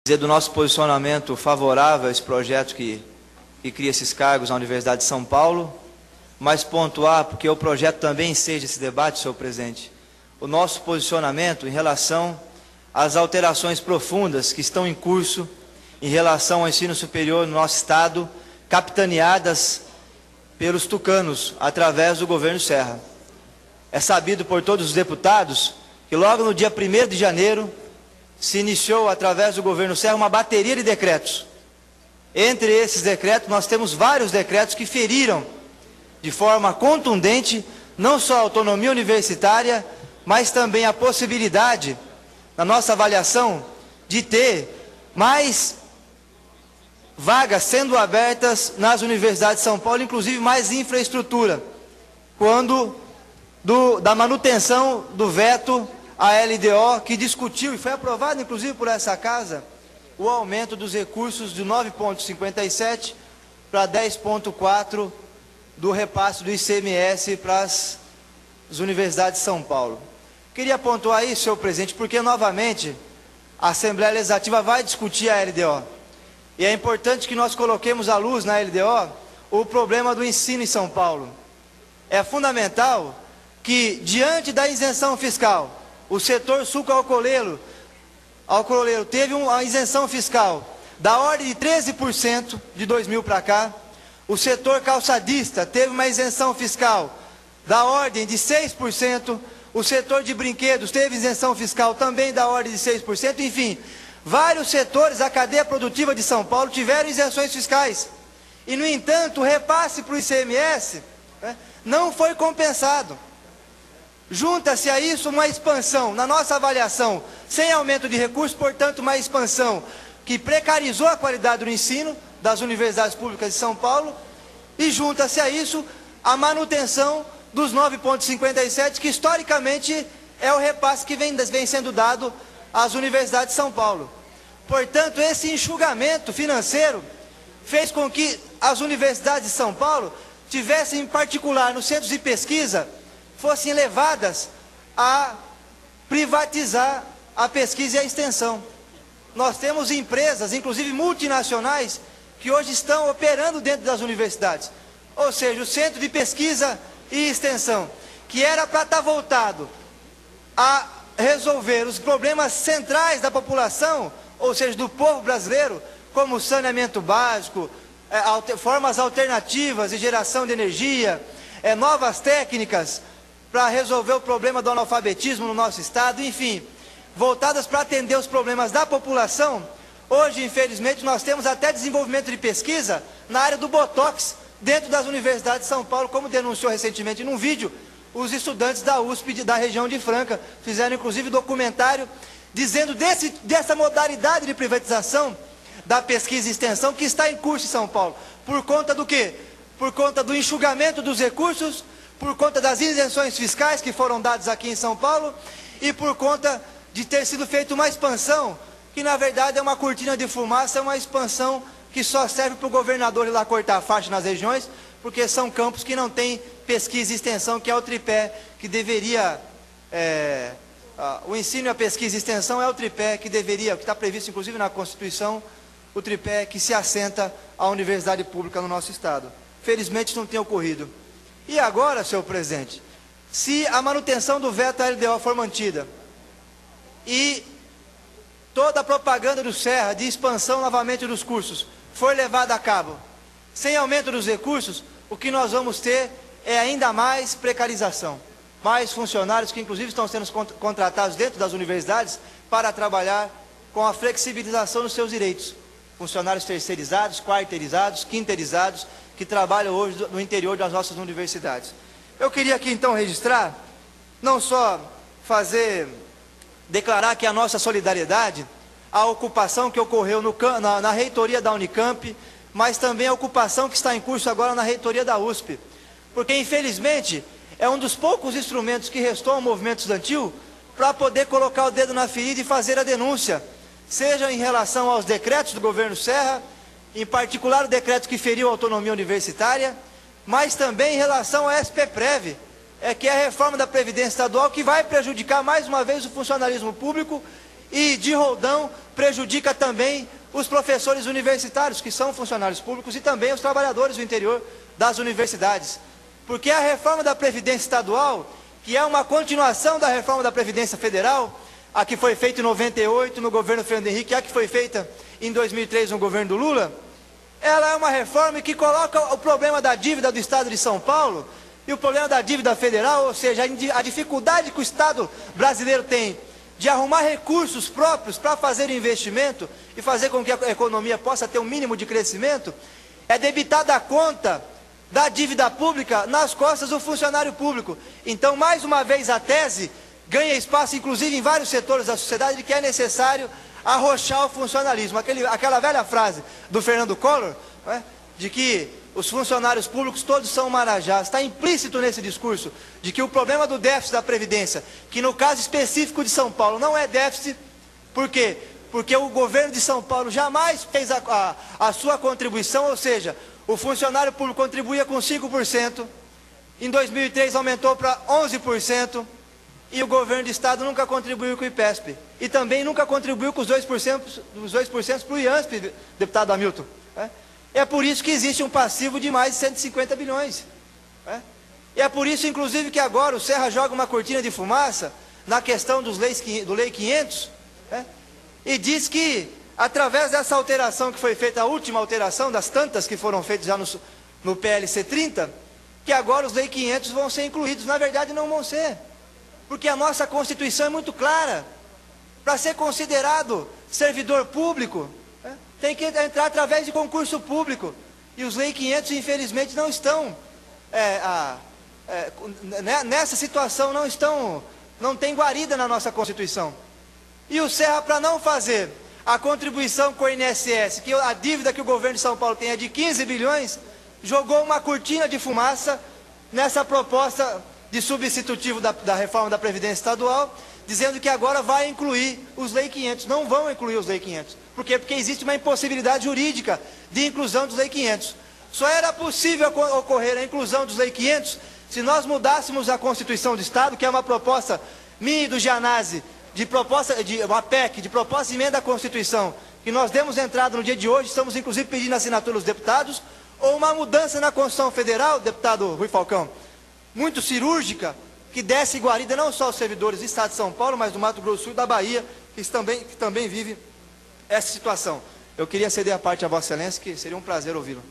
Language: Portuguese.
dizer do nosso posicionamento favorável a esse projeto que cria esses cargos na Universidade de São Paulo, mas pontuar, porque o projeto também enseja esse debate, senhor presidente, o nosso posicionamento em relação às alterações profundas que estão em curso em relação ao ensino superior no nosso Estado, capitaneadas pelos tucanos, através do governo Serra. É sabido por todos os deputados que logo no dia 1º de janeiro se iniciou, através do governo Serra, uma bateria de decretos. Entre esses decretos, nós temos vários decretos que feriram de forma contundente não só a autonomia universitária, mas também a possibilidade, na nossa avaliação, de ter mais vagas sendo abertas nas universidades de São Paulo, inclusive mais infraestrutura, quando da manutenção do veto à LDO, que discutiu, e foi aprovado inclusive por essa casa, o aumento dos recursos de 9,57 para 10,4 do repasse do ICMS para as universidades de São Paulo. Queria pontuar isso, senhor presidente, porque novamente a Assembleia Legislativa vai discutir a LDO. E é importante que nós coloquemos à luz na LDO o problema do ensino em São Paulo. É fundamental que, diante da isenção fiscal, o setor sucro-alcooleiro teve uma isenção fiscal da ordem de 13% de 2000 para cá. O setor calçadista teve uma isenção fiscal da ordem de 6%. O setor de brinquedos teve isenção fiscal também da ordem de 6%. Enfim, vários setores da cadeia produtiva de São Paulo tiveram isenções fiscais. E, no entanto, o repasse para o ICMS não foi compensado. Junta-se a isso uma expansão, na nossa avaliação, sem aumento de recursos, portanto, uma expansão que precarizou a qualidade do ensino das universidades públicas de São Paulo, e junta-se a isso a manutenção dos 9,57, que historicamente é o repasse que vem sendo dado às universidades de São Paulo. Portanto, esse enxugamento financeiro fez com que as universidades de São Paulo tivessem, em particular, nos centros de pesquisa, fossem levadas a privatizar a pesquisa e a extensão. Nós temos empresas, inclusive multinacionais, que hoje estão operando dentro das universidades. Ou seja, o centro de pesquisa e extensão, que era para estar voltado a resolver os problemas centrais da população, ou seja, do povo brasileiro, como saneamento básico, formas alternativas de geração de energia, novas técnicas para resolver o problema do analfabetismo no nosso estado, enfim, voltadas para atender os problemas da população. Hoje, infelizmente, nós temos até desenvolvimento de pesquisa na área do Botox, dentro das universidades de São Paulo, como denunciou recentemente num vídeo, os estudantes da USP da região de Franca fizeram inclusive documentário dizendo dessa modalidade de privatização da pesquisa e extensão que está em curso em São Paulo. Por conta do quê? Por conta do enxugamento dos recursos, por conta das isenções fiscais que foram dadas aqui em São Paulo e por conta de ter sido feita uma expansão, que na verdade é uma cortina de fumaça, é uma expansão que só serve para o governador ir lá cortar a faixa nas regiões, porque são campos que não têm pesquisa e extensão, que é o tripé que deveria... o ensino e a pesquisa e extensão é o tripé que deveria, que está previsto inclusive na Constituição, o tripé que se assenta à universidade pública no nosso estado. Felizmente não tem ocorrido. E agora, senhor presidente, se a manutenção do veto à LDO for mantida e toda a propaganda do Serra de expansão novamente dos cursos for levada a cabo, sem aumento dos recursos, o que nós vamos ter é ainda mais precarização. Mais funcionários que inclusive estão sendo contratados dentro das universidades para trabalhar com a flexibilização dos seus direitos. Funcionários terceirizados, quarteirizados, quinteirizados, que trabalham hoje no interior das nossas universidades. Eu queria aqui então registrar, não só declarar que a nossa solidariedade à ocupação que ocorreu na reitoria da Unicamp, mas também a ocupação que está em curso agora na reitoria da USP. Porque infelizmente é um dos poucos instrumentos que restou ao movimento estudantil para poder colocar o dedo na ferida e fazer a denúncia, seja em relação aos decretos do governo Serra, em particular o decreto que feriu a autonomia universitária, mas também em relação ao SPPrev, que é a reforma da Previdência Estadual, que vai prejudicar mais uma vez o funcionalismo público e, de roldão, prejudica também os professores universitários, que são funcionários públicos, e também os trabalhadores do interior das universidades. Porque a reforma da Previdência Estadual, que é uma continuação da reforma da Previdência Federal, a que foi feita em 98 no governo Fernando Henrique, a que foi feita em 2003 no governo do Lula, ela é uma reforma que coloca o problema da dívida do Estado de São Paulo e o problema da dívida federal, ou seja, a dificuldade que o Estado brasileiro tem de arrumar recursos próprios para fazer investimento e fazer com que a economia possa ter um mínimo de crescimento, é debitada a conta da dívida pública nas costas do funcionário público. Então, mais uma vez, a tese ganha espaço, inclusive em vários setores da sociedade, de que é necessário arrochar o funcionalismo. Aquela velha frase do Fernando Collor, né, de que os funcionários públicos todos são marajás, está implícito nesse discurso, de que o problema do déficit da Previdência, que no caso específico de São Paulo não é déficit, por quê? Porque o governo de São Paulo jamais fez a sua contribuição, ou seja, o funcionário público contribuía com 5%, em 2003 aumentou para 11%, e o governo do Estado nunca contribuiu com o IPESP. E também nunca contribuiu com os 2% para o IANSP, deputado Hamilton. É por isso que existe um passivo de mais de 150 bilhões. E é por isso, inclusive, que agora o Serra joga uma cortina de fumaça na questão do Lei 500, e diz que, através dessa alteração que foi feita, a última alteração das tantas que foram feitas já no PLC 30, que agora os Lei 500 vão ser incluídos. Na verdade, não vão ser. Porque a nossa Constituição é muito clara. Para ser considerado servidor público, tem que entrar através de concurso público. E os Lei 500, infelizmente, não estão nessa situação, não tem guarida na nossa Constituição. E o Serra, para não fazer a contribuição com o INSS, que a dívida que o governo de São Paulo tem é de 15 bilhões, jogou uma cortina de fumaça nessa proposta de substitutivo da reforma da Previdência Estadual, dizendo que agora vai incluir os Lei 500. Não vão incluir os Lei 500. Por quê? Porque existe uma impossibilidade jurídica de inclusão dos Lei 500. Só era possível ocorrer a inclusão dos Lei 500 se nós mudássemos a Constituição do Estado, que é uma proposta minha e do Gianazzi, uma PEC, de proposta de emenda à Constituição, que nós demos entrada no dia de hoje, estamos inclusive pedindo assinatura dos deputados, ou uma mudança na Constituição Federal, deputado Rui Falcão, muito cirúrgica, que desse guarida não só aos servidores do Estado de São Paulo, mas do Mato Grosso do Sul e da Bahia, que também vive essa situação. Eu queria ceder a parte a Vossa Excelência, que seria um prazer ouvi-lo.